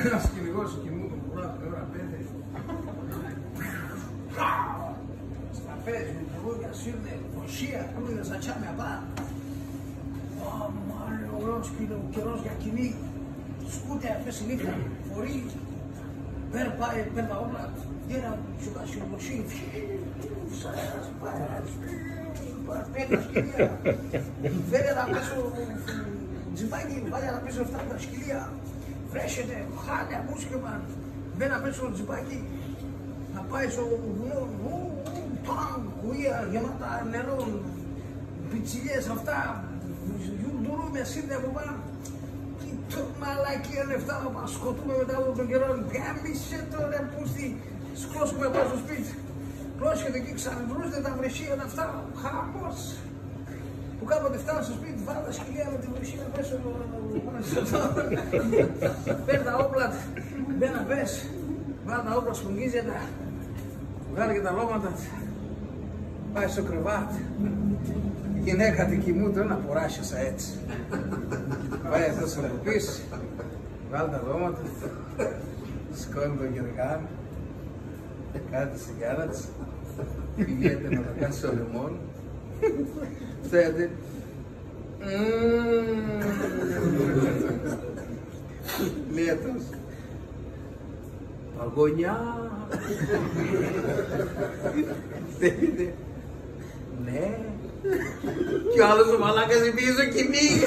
Ένας κυνηγός κοιμούνται πουρά την ώρα 5. Στραπέζι, με τραγούδια, σύρνε, φωσία, κρούδες, ατσάμια πάνω. Μάλλον ωραίος καιρός για κυνήγι. Σκούτε αυτές η νύχτα, φορεί. Πέρα τα όπλα, γέρα, σιωδασιοδοσί. Σας πέρα σκυλία. Φέρε τα πέσω, τζιμπάκι, βάλια να πέσω αυτά τα σκυλία. Βρέσετε, χάλια, μουσκεμα. Μπαίνει να πέσω τζιμπάκι, να πάει στο βουνό, παμ, κουία, γεμάτα νερό, πιτσιλιές αυτά, γιουντουρού με σύνδε από πάνω. Τι το μαλακία είναι αυτά, να σκοτούμε μετά από τον καιρό. Γάμισε το ρε πούστη, σκόσουμε πάνω στο σπίτι. Πρόσχεται εκεί, ξαναδρούστε τα βρεσία αυτά, χαμός. Που κάποτε φτάνω στο σπίτι, βάλω τα σκυλιά με τη βρεσία πέσω. Παίρνει τα όπλα, μπαίνα πες, βάλω τα όπλα, σκουγγίζεται, βγάλει και τα λώματα, πάει στο κρεβάτι. Η γυναίκα την κοιμούνται, ένα ποράσιασα έτσι. Πάει εδώ στο πίσω, βγάλει τα λώματα, σκόνει τον γεργάνι, κάνει τη σιγάρα της, πηγαίνεται να τα κάνει στο λεμόνι, φταίτε. Λέτος, αγωνιά, φταίτε. Ναι, κι ο άλλος ο μαλάκας πίσω κυνήγι.